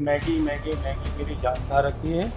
Maggi Maggi Maggi मेरी जान खा रखी है।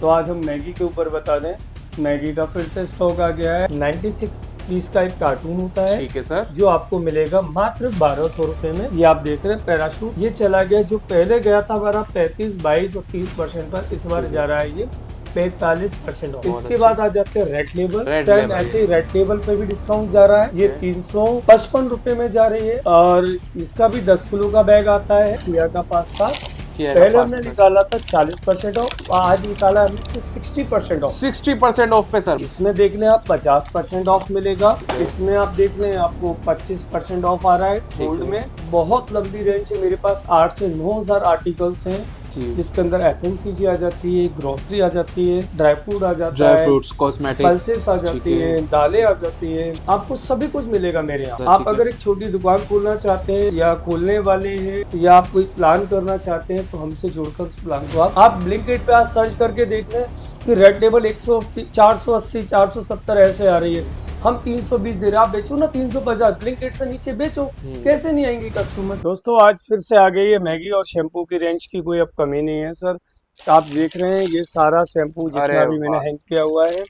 तो आज हम मैगी के ऊपर बता दें। मैगी का फिर से स्टॉक आ गया है। 96 पीस का एक कार्टून होता है, ठीक है सर। जो आपको मिलेगा मात्र 1200 रुपए में। ये आप देख रहे हैं पैराशूट, ये चला गया। जो पहले गया था हमारा 35, 22 और 30% पर, इस बार जा रहा है ये 45% ऑफ। इसके बाद आ जाते हैं रेड लेबल। सेम ऐसे ही रेड लेबल पे भी डिस्काउंट जा रहा है। ये 355 रुपए में जा रही है और इसका भी 10 किलो का बैग आता है। किया का पास्ता पहले हमने निकाला था 40% ऑफ, आज निकाला हमने 60% ऑफ। 60% ऑफ पे सर। इसमें देख लें आप 50% ऑफ मिलेगा। इसमें आप देख लें आपको 25% ऑफ आ रहा है गोल्ड में। बहुत लंबी रेंज है, मेरे पास 8 से 9,000 आर्टिकल्स हैं, जिसके अंदर FMCG आ जाती है, ग्रोसरी आ जाती है, ड्राई फ्रूट आ जाता है, ड्राई फ्रूट्स, कॉस्मेटिक्स, पल्सेस आ जाती है, दालें आ जाती है। आपको सभी कुछ मिलेगा मेरे यहाँ। आप अगर एक छोटी दुकान खोलना चाहते हैं या खोलने वाले हैं या आप कोई प्लान करना चाहते हैं तो हमसे जुड़कर उस प्लान को आप ब्लिंकिट पे आज सर्च करके देख लें कि रेड टेबल 480, 470 ऐसे आ रही है। हम 320 दे रहे, आप बेचो ना 350, ब्लिंकिट से नीचे बेचो। कैसे नहीं आएंगे कस्टमर। दोस्तों आज फिर से आ गई है मैगी और शैम्पू की रेंज की कोई अब कमी नहीं है सर। आप देख रहे हैं ये सारा शैम्पू जितना भी मैंने हैंग किया हुआ है,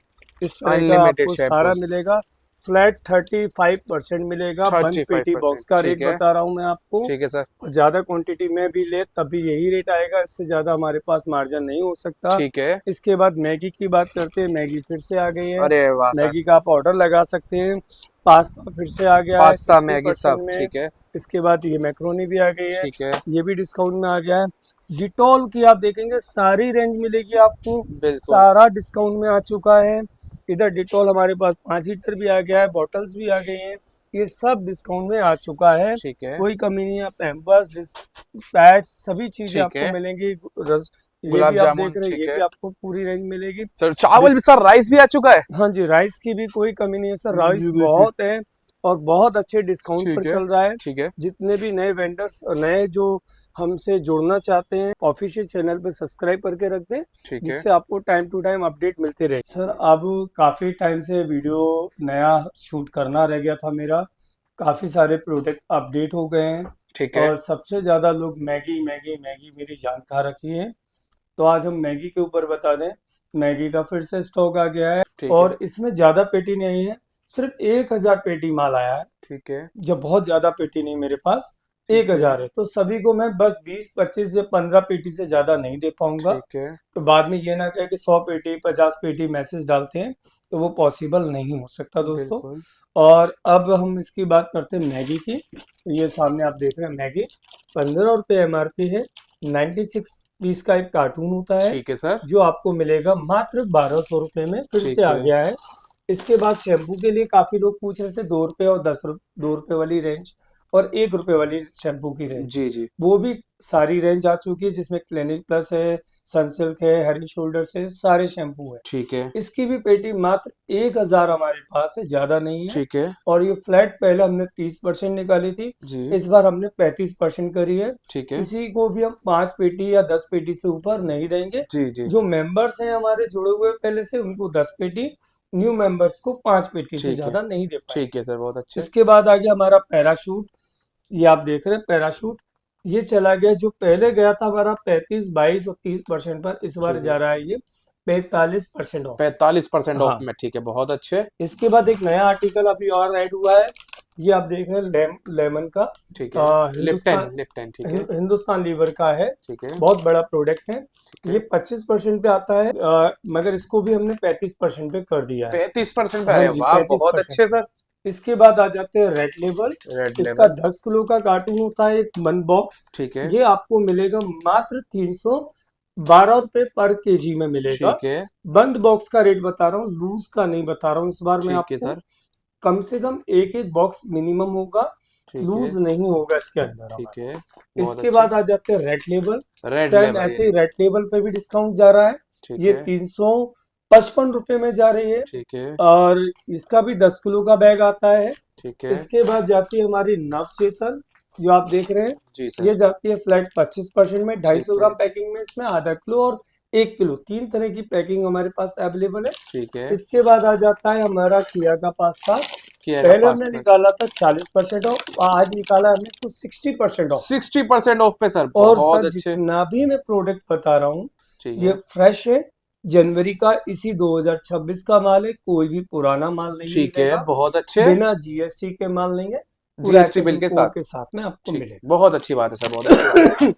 इस तरह का आपको सारा मिलेगा। फ्लैट 35% मिलेगा। 1 पेटी बॉक्स का रेट बता रहा हूँ मैं आपको। ठीक है सर। और ज्यादा क्वांटिटी में भी ले तभी यही रेट आएगा, इससे ज्यादा हमारे पास मार्जिन नहीं हो सकता। ठीक है। इसके बाद मैगी की बात करते हैं। मैगी फिर से आ गई है। अरे वाह सर। मैगी का आप ऑर्डर लगा सकते हैं। पास्ता फिर से आ गया पास्ता, है मैगी सब। ठीक है। इसके बाद ये मैक्रोनी भी आ गई है। ठीक है। ये भी डिस्काउंट में आ गया है। डिटॉल की आप देखेंगे सारी रेंज मिलेगी आपको, सारा डिस्काउंट में आ चुका है। इधर डिटॉल हमारे पास 5 लीटर भी आ गया है, बॉटल्स भी आ गई हैं। ये सब डिस्काउंट में आ चुका है। ठीक है। कोई कमी नहीं है। पैम्पर्स, पैड्स, सभी चीजें आपको मिलेंगी। ये भी आप देख रहे हैं, ये भी आपको पूरी रेंज मिलेगी। सर चावल भी सर, राइस भी आ चुका है। हाँ जी, राइस की भी कोई कमी नहीं है सर। राइस बहुत है और बहुत अच्छे डिस्काउंट पर चल रहा है। ठीक है। जितने भी नए वेंडर्स, नए जो हमसे जुड़ना चाहते हैं, ऑफिशियल चैनल पे सब्सक्राइब करके रख दें, जिससे आपको टाइम टू टाइम अपडेट मिलते रहे। सर अब काफी टाइम से वीडियो नया शूट करना रह गया था मेरा। काफी सारे प्रोडक्ट अपडेट हो गए हैं। ठीक है। और सबसे ज्यादा लोग मैगी मैगी मैगी मेरी जान खा रखी है। तो आज हम मैगी के ऊपर बता दें। मैगी का फिर से स्टॉक आ गया है और इसमें ज्यादा पेटी नहीं है, सिर्फ 1000 पेटी माल आया है। ठीक है। जब बहुत ज्यादा पेटी नहीं मेरे पास, 1000 है। तो सभी को मैं बस 20, 25 या 15 पेटी से ज्यादा नहीं दे पाऊंगा। तो बाद में ये ना कहे कि 100 पेटी 50 पेटी मैसेज डालते हैं, तो वो पॉसिबल नहीं हो सकता दोस्तों। और अब हम इसकी बात करते हैं मैगी की। ये सामने आप देख रहे हैं मैगी 15 रुपये MRP है। 96 पीस का एक कार्टून होता है। ठीक है सर। जो आपको मिलेगा मात्र 1200 रुपए में। फिर से आ गया है। इसके बाद शैम्पू के लिए काफी लोग पूछ रहे थे 2 रुपए और 2 रुपए वाली रेंज और 1 रुपए वाली शैम्पू की रेंज। जी। वो भी सारी रेंज आ चुकी है, जिसमें क्लिनिक प्लस है, सनसिल्क है, हेड शोल्डर्स है, सारे शैम्पू है। ठीक है। इसकी भी पेटी मात्र 1000 हमारे पास है, ज्यादा नहीं है। ठीक है। और ये फ्लैट पहले हमने 30% निकाली थी, इस बार हमने 35% करी है। ठीक है। किसी को भी हम 5 पेटी या 10 पेटी से ऊपर नहीं देंगे। जी। जो मेंबर्स हैं हमारे जुड़े हुए पहले से, उनको 10 पेटी, न्यू मेंबर्स को 5 पेटी से ज्यादा नहीं दे पाएंगे। ठीक है सर, बहुत अच्छा। इसके बाद आ गया हमारा पैराशूट। ये आप देख रहे हैं पैराशूट, ये चला गया। जो पहले गया था हमारा 35, 22 और 30% पर, इस बार जा रहा है ये 45% ऑफ। 45% ऑफ में। ठीक है, बहुत अच्छे। इसके बाद एक नया आर्टिकल अभी और ऐड हुआ है। ये आप देख रहे हैं लेमन का। ठीक है। लिप्टन। ठीक है। हिंदुस्तान लीवर का है। ठीक है। बहुत बड़ा प्रोडक्ट है। ये 25% पे आता है, मगर इसको भी हमने 35% पे कर दिया है। 35% पे। वाह, बहुत अच्छे सर। इसके बाद आ जाते हैं रेड लेबल। इसका 10 किलो का कार्टून होता है, एक बंद बॉक्स। ठीक है। ये आपको मिलेगा मात्र 312 रुपए पर केजी में मिलेगा। ठीक है। बंद बॉक्स का रेट बता रहा हूँ, लूज का नहीं बता रहा हूँ इस बार मैं आपको। सर कम से कम एक बॉक्स मिनिमम होगा, लूज नहीं होगा इसके अंदर। ठीक है। इसके बाद आ जाते हैं रेड लेबल। सेम ऐसे ही रेड लेबल पे भी डिस्काउंट जा रहा है। ये 355 रुपए में जा रही है। ठीक है। और इसका भी 10 किलो का बैग आता है। ठीक है। इसके बाद जाती है हमारी नवचेतन, जो आप देख रहे हैं। जी सर। ये जाती है फ्लैट 25% में, 250 ग्राम पैकिंग में। इसमें आधा किलो और 1 किलो, 3 तरह की पैकिंग हमारे पास अवेलेबल है। ठीक है। इसके बाद आ जाता है हमारा किया का पास्ता। किया पहले हमने निकाला था 40% ऑफ, आज निकाला हमने तो 60% ऑफ। 60% ऑफ पे सर, और बहुत सर अच्छे। जितना भी मैं प्रोडक्ट बता रहा हूँ ठीक ये है, फ्रेश है, जनवरी का, इसी 2026 का माल है, कोई भी पुराना माल नहीं ठीक है, मिलेगा, बहुत अच्छे। बिना जीएसटी के माल नहीं है, पूरा जीएसटी बिल के कोड साथ। के साथ में आपको ठीक, मिलेगा। बहुत अच्छी बात है सर, बहुत अच्छी बात है।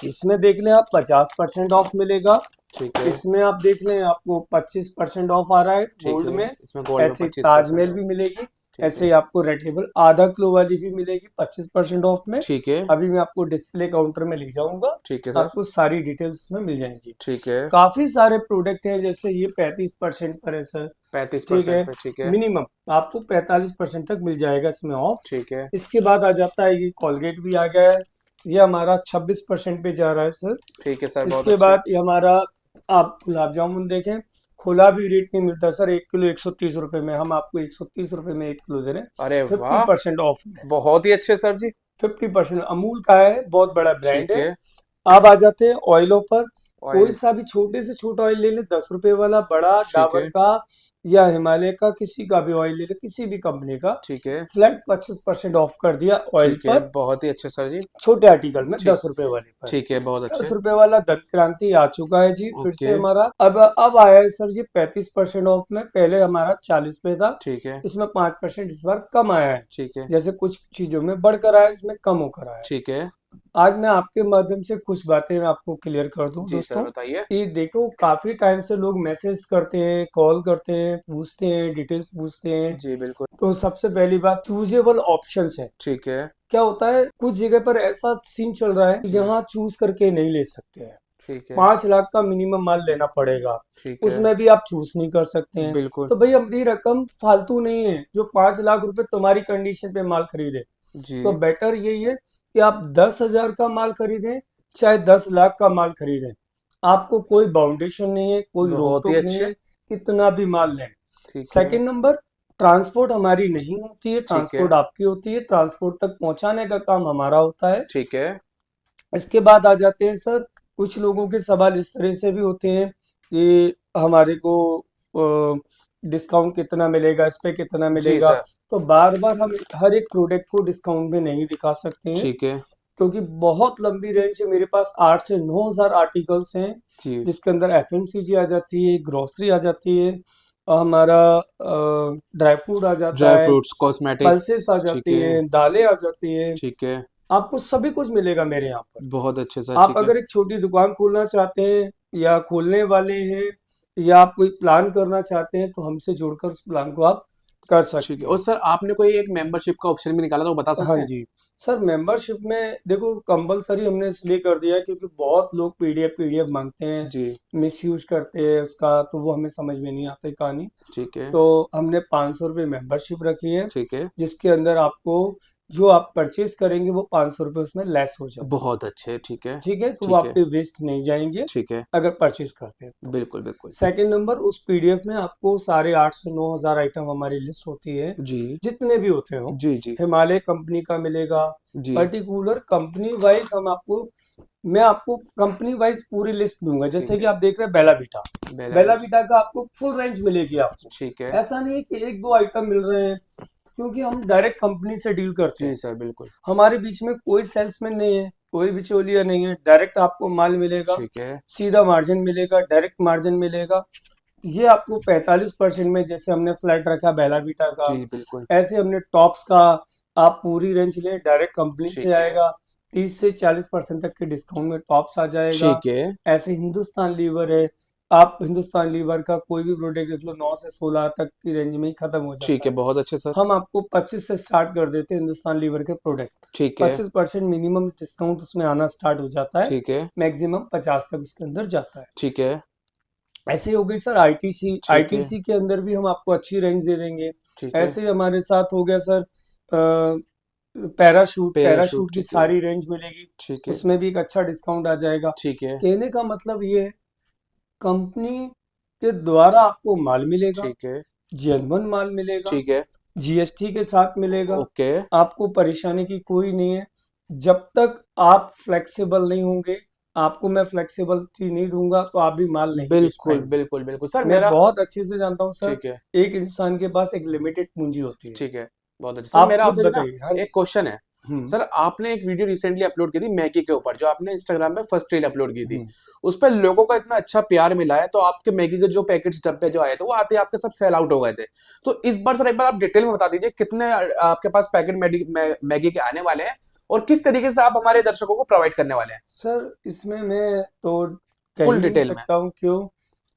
इसमें देख लें आप 50% ऑफ मिलेगा, ठीक है, इसमें आप देख लें आपको 25% ऑफ आ रहा है ठीक गोल्ड है, में। इसमें गोल्ड में ऐसे 25% ताजमहल ऑफ। भी मिलेगी, ठीक ऐसे है, ही आपको रेड लेबल आधा किलो वाली भी मिलेगी 25% ऑफ में। ठीक है, अभी मैं आपको डिस्प्ले काउंटर में ले जाऊंगा, ठीक है सर, आपको सारी डिटेल्स में मिल जाएंगी। ठीक है। काफी सारे प्रोडक्ट हैं, जैसे ये 35% पर है सर, ठीक 35% है, पे, ठीक है, मिनिमम आपको 45% तक मिल जाएगा इसमें ऑफ। ठीक है, इसके बाद आ जाता है ये कोलगेट भी आ गया है, ये हमारा 26% पे जा रहा है सर। ठीक है सर, बहुत इसके अच्छे। बाद ये हमारा, आप गुलाब जामुन देखें, खुला भी रेट नहीं मिलता सर, 1 किलो 130 रुपए में, हम आपको 130 रुपए में 1 किलो दे रहे हैं, अरे वाह, 50% ऑफ में। बहुत ही अच्छे सर जी। 50% अमूल का है, बहुत बड़ा ब्रांड ठीक है। है, अब आ जाते हैं ऑयलों पर, कोई ऑयल। सा भी छोटे से छोटा ऑयल ले ले, 10 रुपए वाला, बड़ा ठीक डाबर है, का या हिमालय का, किसी का भी ऑयल ले ले, किसी भी कंपनी का, ठीक है, फ्लैट 25% ऑफ कर दिया ऑयल ठीक है, पर, बहुत ही अच्छे सर जी। छोटे आर्टिकल में ठीक, 10 रुपए वाले पर। ठीक है, बहुत अच्छे। 10 रुपए वाला दंत क्रांति आ चुका है जी, फिर ओके, से हमारा अब आया है सर जी 35% ऑफ में, पहले हमारा 40 पे था, ठीक है, इसमें 5% इस बार कम आया है, ठीक है, जैसे कुछ चीजों में बढ़कर आया, इसमें कम होकर आया है। ठीक है। आज मैं आपके माध्यम से कुछ बातें मैं आपको क्लियर कर दूं जी सर, दोस्तों, बताइए। कि देखो काफी टाइम से लोग मैसेज करते हैं, कॉल करते हैं, पूछते हैं, डिटेल्स पूछते हैं। जी बिल्कुल। तो सबसे पहली बात, चूजेबल ऑप्शंस है। ठीक है, क्या होता है, कुछ जगह पर ऐसा सीन चल रहा है जहाँ चूज करके नहीं ले सकते हैं, ठीक है, 5 लाख का मिनिमम माल लेना पड़ेगा, ठीक है, उसमें भी आप चूज नहीं कर सकते हैं। बिल्कुल। तो भाई अपनी रकम फालतू नहीं है, जो 5 लाख रुपए तुम्हारी कंडीशन पे माल खरीदे, जी, तो बेटर यही है कि आप 10,000 का माल खरीदें, चाहे 10 लाख का माल खरीदें, आपको कोई बाउंडेशन नहीं है, कोई रोक बहुत ही टोक नहीं अच्छे। है, कितना भी माल लें। ठीक है, सेकंड नंबर, ट्रांसपोर्ट हमारी नहीं होती है, ठीक है, ट्रांसपोर्ट आपकी होती है, ट्रांसपोर्ट तक पहुंचाने का काम हमारा होता है। ठीक है, इसके बाद आ जाते हैं सर, कुछ लोगों के सवाल इस तरह से भी होते हैं कि हमारे को डिस्काउंट कितना मिलेगा, इस पे कितना जी मिलेगा। सर, तो बार बार हम हर एक प्रोडक्ट को डिस्काउंट में नहीं दिखा सकते हैं, ठीक है, क्योंकि बहुत लंबी रेंज है, मेरे पास 8 से 9 हजार आर्टिकल्स हैं, जी, जिसके अंदर एफएमसीजी आ जाती है, ग्रोसरी आ जाती है, और हमारा ड्राई फ्रूट आ जाता ड्राई है, फ्रूट्स, कॉस्मेटिक्स। पल्सेस आ ठीक जाती है, है, दालें आ जाती है, ठीक है, आपको सभी कुछ मिलेगा मेरे यहाँ पर। बहुत अच्छे सर, आप ठीक है, अगर एक छोटी दुकान खोलना चाहते हैं, या खोलने वाले हैं, या आप कोई प्लान करना चाहते हैं, तो हमसे जुड़कर उस प्लान को आप कर ठीक है। सकते और हैं। सर आपने कोई एक मेंबरशिप का ऑप्शन भी निकाला था, वो बता हाँ सकते हैं? जी सर, मेंबरशिप में देखो कंपलसरी हमने इसलिए कर दिया है, क्योंकि बहुत लोग पीडीएफ मांगते हैं, जी, मिस यूज करते हैं उसका, तो वो हमें समझ में नहीं आती कहानी। ठीक है, तो हमने 500 रुपये मेंबरशिप रखी है, ठीक है, जिसके अंदर आपको जो आप परचेज करेंगे वो 500 रुपये उसमें लेस हो जाएंगे। बहुत अच्छे, ठीक है, ठीक है, तो वो ठीक है, आपके वेस्ट नहीं जाएंगे ठीक है, अगर परचेज करते हैं तो। बिल्कुल, बिल्कुल। सेकंड नंबर, उस पीडीएफ में आपको सारे 8 से 9 हजार आइटम हमारी लिस्ट होती है, जी, जितने भी होते हो। जी, जी, हिमालय कंपनी का मिलेगा, जी, पर्टिकुलर कंपनी वाइज मैं आपको कंपनी वाइज पूरी लिस्ट दूंगा। ठीक जैसे कि है, आप देख रहे हैं बेला वीटा, बेला बेला वीटा, वीटा का आपको फुल रेंज मिलेगी आपको, ठीक है, ऐसा नहीं है कि 1 2 आइटम मिल रहे हैं, क्योंकि हम डायरेक्ट कंपनी से डील करते जी हैं, सर, बिल्कुल, हमारे बीच में कोई सेल्समैन नहीं है, कोई बिचौलिया नहीं है, डायरेक्ट आपको माल मिलेगा, ठीक है, सीधा मार्जिन मिलेगा, डायरेक्ट मार्जिन मिलेगा। ये आपको 45% में, जैसे हमने फ्लैट रखा बेला वीटा का, जी, बिल्कुल, ऐसे हमने टॉप्स का, आप पूरी रेंज लें डायरेक्ट कंपनी से ठीक है, आएगा, 30 से 40% तक के डिस्काउंट में टॉप्स आ जाएगा। ठीक है, ऐसे हिंदुस्तान लीवर है, आप हिंदुस्तान लीवर का कोई भी प्रोडक्ट देख लो, 9 से 16 तक की रेंज में ही खत्म हो ठीक जाता है, है। बहुत अच्छे सर, हम आपको 25 से स्टार्ट कर देते हैं हिंदुस्तान लीवर के प्रोडक्ट, ठीक है, 25% मिनिमम डिस्काउंट उसमें आना स्टार्ट हो जाता है, ठीक है, मैक्सिमम 50 तक उसके अंदर जाता है। ठीक है, ऐसे हो गई सर आईटीसी, ठीक है, आईटीसी के अंदर भी हम आपको अच्छी रेंज दे देंगे। ठीक है, ऐसे ही हमारे साथ हो गया सर पैराशूट, पैराशूट, पैराशूट की ठीक है, सारी रेंज मिलेगी, ठीक है, उसमें भी एक अच्छा डिस्काउंट आ जाएगा। ठीक है, कहने का मतलब ये है, कंपनी के द्वारा आपको माल मिलेगा, ठीक है, जेन्युइन माल मिलेगा, ठीक है, जीएसटी के साथ मिलेगा, ओके, आपको परेशानी की कोई नहीं है। जब तक आप फ्लेक्सिबल नहीं होंगे, आपको मैं फ्लेक्सिबिलिटी नहीं दूंगा तो आप भी माल नहीं बेच बिल्कुल पाएंगे। बिल्कुल बिल्कुल सर। मैं मेरा बहुत अच्छे से जानता हूँ सर, ठीक है एक इंसान के पास एक लिमिटेड पूंजी होती है। ठीक है, बहुत अच्छा सर। आप मेरा खुद आपसे ना बताइए। हाँ जी एक क्वेश्चन है हम्म सर। आपने एक वीडियो रिसेंटली अपलोड की थी मैगी के ऊपर, जो आपने इंस्टाग्राम पे फर्स्ट रील अपलोड की थी। हम्म। उस पर लोगों का इतना अच्छा प्यार मिला है, तो आपके मैगी के जो पैकेट्स डब्बे जो आए थे वो आते आपके सब सेल आउट हो गए थे। तो इस बार सर एक बार आप डिटेल में बता दीजिए कितने आपके पास पैकेट मैगी के आने वाले हैं, और किस तरीके से आप हमारे दर्शकों को प्रोवाइड करने वाले हैं, सर इसमें मैं तो कह फुल ही नहीं डिटेल में। सकता हूँ, क्यों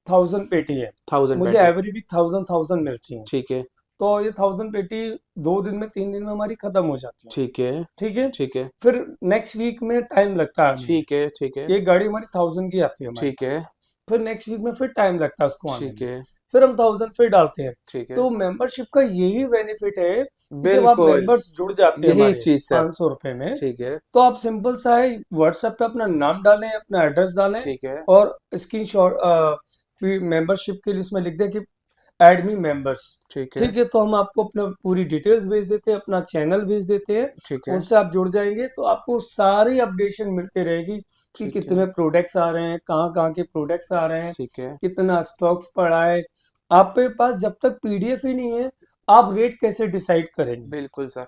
1000 पेटी है, 1000 मुझे पैकेट। एवरी वीक 1000 मिलती है। ठीक है तो ये 1000 पेटी 2 दिन में 3 दिन में हमारी खत्म हो जाती है। ठीक है ठीक है। ठीक है फिर नेक्स्ट वीक में टाइम लगता है आने में। ठीक है ठीक है ये गाड़ी हमारी 1000 की आती है हमारे ठीक पास। है फिर नेक्स्ट वीक में फिर टाइम लगता है उसको आने ठीक में। है फिर हम 1000 फिर डालते हैं। ठीक है। तो मेंबरशिप का यही बेनिफिट है कि जब आप बिल्कुल मेंबर्स जुड़ जाते हैं यही हमारे चीज सर। 500 रुपए में, ठीक है तो आप सिंपल सा है व्हाट्सएप पे अपना नाम डालें, अपना एड्रेस डालें ठीक है और स्क्रीन शॉट मेंबरशिप के लिए उसमें लिख दें कि ऐड मी मेंबर्स। ठीक है ठीक है, तो हम आपको अपना पूरी डिटेल्स भेज देते हैं, अपना चैनल भेज देते हैं। ठीक है उससे आप जुड़ जाएंगे तो आपको सारी अपडेशन मिलती रहेगी कि ठीक कितने है प्रोडक्ट्स आ रहे हैं, कहाँ कहाँ के प्रोडक्ट्स आ रहे हैं, ठीक है। कितना स्टॉक्स पड़ा है। आपके पास जब तक पीडीएफ ही नहीं है, आप रेट कैसे डिसाइड करेंगे? बिल्कुल सर।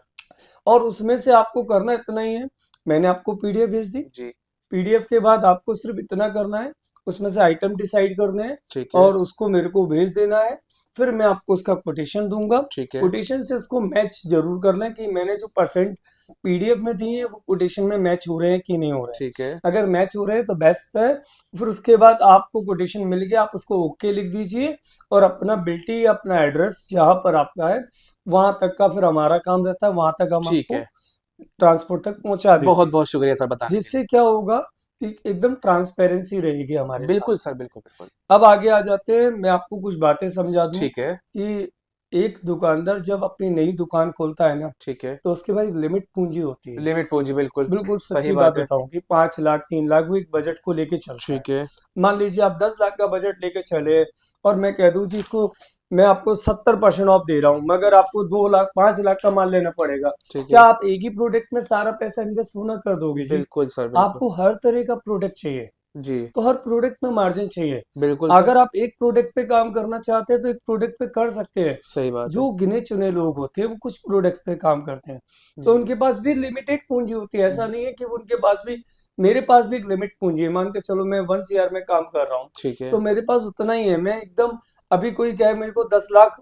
और उसमें से आपको करना इतना ही है, मैंने आपको पीडीएफ भेज दी। जी पीडीएफ के बाद आपको सिर्फ इतना करना है, उसमें से आइटम डिसाइड करने हैं ठीक है और उसको मेरे को भेज देना है। फिर मैं आपको उसका कोटेशन दूंगा। ठीक है कोटेशन से इसको मैच जरूर कर लें कि मैंने जो परसेंट पीडीएफ में दिए हैं वो कोटेशन में मैच हो रहे हैं कि नहीं हो रहे हैं। ठीक है अगर मैच हो रहे हैं तो बेस्ट है। फिर उसके बाद आपको कोटेशन मिल गया, आप उसको ओके लिख दीजिए और अपना बिल्टी, अपना एड्रेस जहाँ पर आपका है वहां तक का फिर हमारा काम रहता है, वहां तक हम ठीक आपको है। ट्रांसपोर्ट तक पहुंचा देते बहुत हैं। बहुत शुक्रिया सर बताने के लिए। जिससे क्या होगा कि एकदम ट्रांसपेरेंसी रहेगी हमारे साथ। बिल्कुल सर बिल्कुल बिल्कुल। अब आगे आ जाते हैं, मैं आपको कुछ बातें समझा दूं ठीक है कि एक दुकानदार जब अपनी नई दुकान खोलता है ना, ठीक है। तो उसके पास एक लिमिट पूंजी होती है। लिमिट पूंजी बिल्कुल बिल्कुल सही सच्ची बात बात है। बताऊं कि 5 लाख 3 लाख वो एक बजट को लेके चलता है। ठीक है मान लीजिए आप 10 लाख का बजट लेके चले और मैं कह दूं जी इसको मैं आपको 70% ऑफ दे रहा हूं, मगर आपको 2 लाख 5 लाख का माल लेना पड़ेगा। ठीक क्या है। आप एक ही प्रोडक्ट में सारा पैसा इन्वेस्ट ना कर दोगे जी? बिल्कुल सर बिल्कुल। आपको हर तरह का प्रोडक्ट चाहिए, जी तो हर प्रोडक्ट में मार्जिन चाहिए। बिल्कुल सर। अगर आप एक प्रोडक्ट पे काम करना चाहते हैं तो एक प्रोडक्ट पे कर सकते हैं। सही बात है। जो गिने चुने लोग होते हैं वो कुछ प्रोडक्ट्स पे काम करते हैं, तो जी उनके पास भी लिमिटेड पूंजी होती है। ऐसा नहीं है कि उनके पास भी, मेरे पास भी एक लिमिट पूंजी है। मान के चलो मैं 1 CR में काम कर रहा हूँ, ठीक है तो मेरे पास उतना ही है। मैं एकदम, अभी कोई कहे मेरे को 10 लाख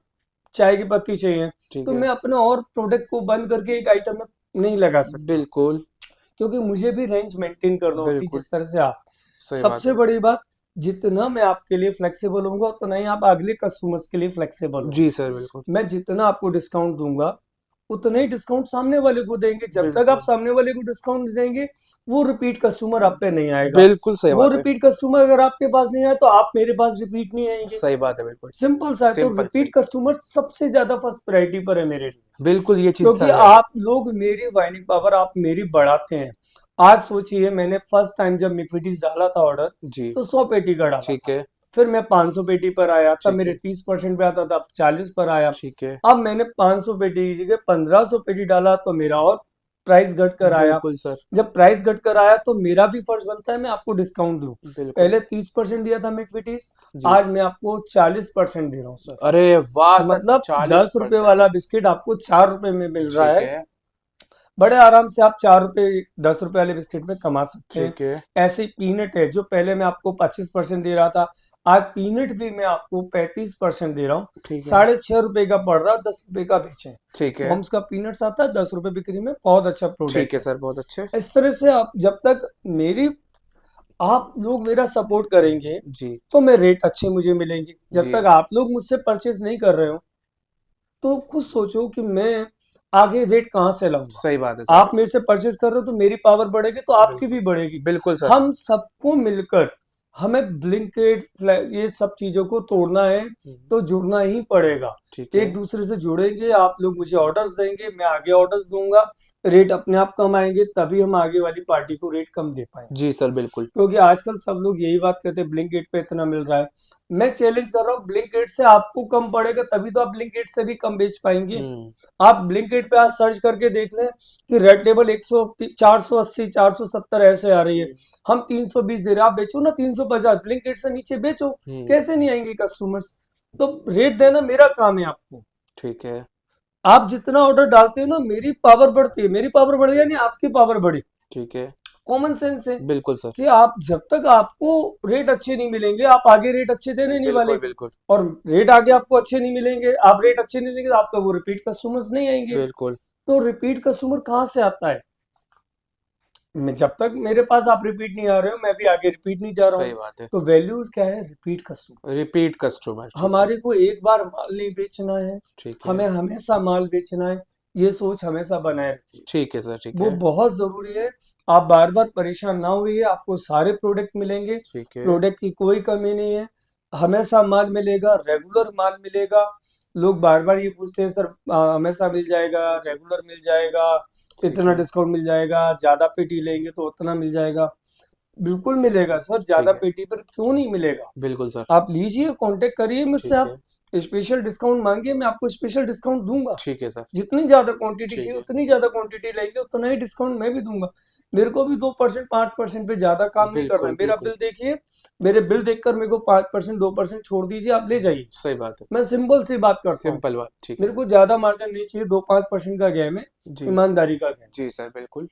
चाय की पत्ती चाहिए, ठीक तो है। मैं अपना और प्रोडक्ट को बंद करके एक आइटम में नहीं लगा सकता, बिल्कुल क्योंकि मुझे भी रेंज मेंटेन करना होती है बिल्कुल जिस तरह से आप। सही बात सबसे है। बड़ी बात, जितना मैं आपके लिए फ्लेक्सिबल होऊंगा उतना ही आप अगले कस्टमर्स के लिए फ्लेक्सिबल होंगे। जी सर बिल्कुल मैं जितना आपको डिस्काउंट दूंगा उतना ही डिस्काउंट सामने वाले को देंगे। जब तक आप बिल्कुल सामने वाले को डिस्काउंट देंगे वो रिपीट कस्टमर आप पे नहीं आएगा। बिल्कुल सही वो बात है। रिपीट कस्टमर अगर आपके पास नहीं आए तो आप मेरे पास रिपीट नहीं आएंगे। सही बात है बिल्कुल। सिंपल सा है। तो सिंपल रिपीट सी कस्टमर सबसे ज्यादा फर्स्ट प्रायोरिटी पर है मेरे लिए, बिल्कुल ये चीज क्योंकि सर है। आप लोग मेरी बाइंग पावर आप मेरी बढ़ाते हैं। आज सोचिए, मैंने फर्स्ट टाइम जब मिक्विटीज डाला था ऑर्डर, जी तो 100 पेटी का डाला ठीक था। है फिर मैं 500 पेटी पर आया, तब ठीक मेरे है 30% पे आता था, अब 40 पर आया। ठीक है। अब मैंने 500 पेटी की जगह 1500 पेटी डाला तो मेरा और प्राइस घट कर आया। बिल्कुल सर जब प्राइस घट कर आया तो मेरा भी फर्ज बनता है मैं आपको डिस्काउंट दूं। बिल्कुल। पहले 30% दिया था मिक्विटीज, जी आज मैं आपको 40% दे रहा हूँ सर। अरे वाह सर मतलब 10 रुपए 40%। वाला बिस्किट आपको 4 रुपए में मिल रहा ठीक है। है बड़े आराम से आप 4 रुपए 10 रुपए वाले बिस्किट में कमा सकते हैं। ठीक है ऐसे ही पीनट है, जो पहले मैं आपको 25% दे रहा था, आज पीनट भी मैं आपको 35% दे रहा हूँ। ठीक है 6.5 रुपए का पड़ रहा, 10 रुपए का बेचें। ठीक है हम्स का पीनट्स आता है 10 रुपए बिक्री में, बहुत अच्छा ठीक प्रोडक्ट है है। सर बहुत अच्छे। इस तरह से आप जब तक मेरी, आप लोग मेरा सपोर्ट करेंगे जी तो मैं रेट अच्छे मुझे मिलेंगे। जब जी तक आप लोग मुझसे परचेज नहीं कर रहे हो तो खुद सोचो कि मैं आगे रेट कहाँ से लाऊंगा। सही बात है सर। आप मेरे से परचेज कर रहे हो तो मेरी पावर बढ़ेगी तो आपकी बिल्कुल भी बढ़ेगी। बिल्कुल सर। हम सबको मिलकर, हमें ब्लिंकिट ये सब चीजों को तोड़ना है तो जुड़ना ही पड़ेगा। ठीक है एक दूसरे से जुड़ेंगे, आप लोग मुझे ऑर्डर्स देंगे, मैं आगे ऑर्डर्स दूंगा, रेट अपने आप कम आएंगे, तभी हम आगे वाली पार्टी को रेट कम दे पाएंगे। जी सर बिल्कुल। क्योंकि आजकल सब लोग यही बात कहते हैं ब्लिंकिट पे इतना मिल रहा है। मैं चैलेंज कर रहा हूँ, ब्लिंकिट से आपको कम पड़ेगा तभी तो आप ब्लिंकिट से भी कम बेच पाएंगे। आप ब्लिंकिट पे आज सर्च करके देख लें कि रेड लेबल 100 480 470 ऐसे आ रही है, हम 320 दे रहे हैं, आप बेचो ना 350, ब्लिंकिट से नीचे बेचो। कैसे नहीं आएंगे कस्टमर्स? तो रेट देना मेरा काम है आपको। ठीक है। आप जितना ऑर्डर डालते हो ना, मेरी पावर बढ़ती है, मेरी पावर बढ़ यानी आपकी पावर बढ़ी। ठीक है। कॉमन सेंस है बिल्कुल सर। कि आप जब तक आपको रेट अच्छे नहीं मिलेंगे, आप आगे रेट अच्छे देने नहीं वाले। बिल्कुल। और रेट आगे आपको अच्छे नहीं मिलेंगे, आप रेट अच्छे नहीं देंगे तो आपका वो रिपीट कस्टमर्स नहीं आएंगे। बिल्कुल। तो रिपीट कस्टमर कहाँ से आता है? मैं जब तक मेरे पास आप रिपीट नहीं आ रहे हो, मैं भी आगे रिपीट नहीं जा रहा सही हूँ। बात है। तो वैल्यू क्या है? Repeat customer. Repeat customer. हमारे को एक बार माल नहीं बेचना है, ठीक है। हमें हमेशा माल बेचना है। ये सोच हमेशा बनाए रखिए, ठीक है सर। ठीक वो है। बहुत जरूरी है। आप बार बार परेशान ना होइए, आपको सारे प्रोडक्ट मिलेंगे, ठीक है। प्रोडक्ट की कोई कमी नहीं है। हमेशा माल मिलेगा, रेगुलर माल मिलेगा। लोग बार बार ये पूछते हैं सर हमेशा मिल जाएगा, रेगुलर मिल जाएगा, ठीक इतना है। डिस्काउंट मिल जाएगा, ज्यादा पेटी लेंगे तो उतना मिल जाएगा। बिल्कुल मिलेगा सर, ज्यादा ठीक है। पेटी पर क्यों नहीं मिलेगा? बिल्कुल सर। आप लीजिए, कांटेक्ट करिए मुझसे, ठीक आप है। स्पेशल डिस्काउंट मांगिए, मैं आपको स्पेशल डिस्काउंट दूंगा। ठीक है सर। जितनी ज्यादा क्वांटिटी ठीक चाहिए है। उतनी ज्यादा क्वांटिटी लेंगे, उतना ही डिस्काउंट मैं भी दूंगा। मेरे को भी 2% 5% पे ज्यादा काम नहीं करना है। बिल्कुल मेरा बिल्कुल। बिल देखिए, मेरे बिल देखकर मेरे को 5% 2% छोड़ दीजिए, आप ले जाइए। सही बात है। मैं सिंपल सी बात करता हूँ, सिंपल बात। ठीक है। मेरे को ज्यादा मार्जिन नहीं चाहिए, 2-5% का गेम है, जी। ईमानदारी का गेम। जी सर बिल्कुल।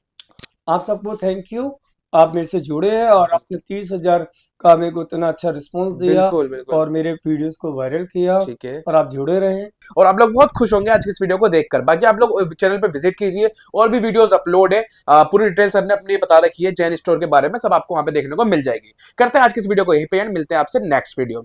आप सबको थैंक यू, आप मेरे से जुड़े हैं और आपने 30,000 का मेरे को इतना अच्छा रिस्पॉन्स दिया बिल्कुल बिल्कुल। और मेरे वीडियोस को वायरल किया, ठीक है। और आप जुड़े रहे। और आप लोग बहुत खुश होंगे आज की इस वीडियो को देखकर। बाकी आप लोग चैनल पे विजिट कीजिए, और भी वीडियोस अपलोड है। पूरी डिटेल सर ने अपनी बता रखी है जैन स्टोर के बारे में, सब आपको वहां पे देखने को मिल जाएगी। करते हैं आज की इस वीडियो को यहीं पे एंड, मिलते हैं आपसे नेक्स्ट वीडियो में।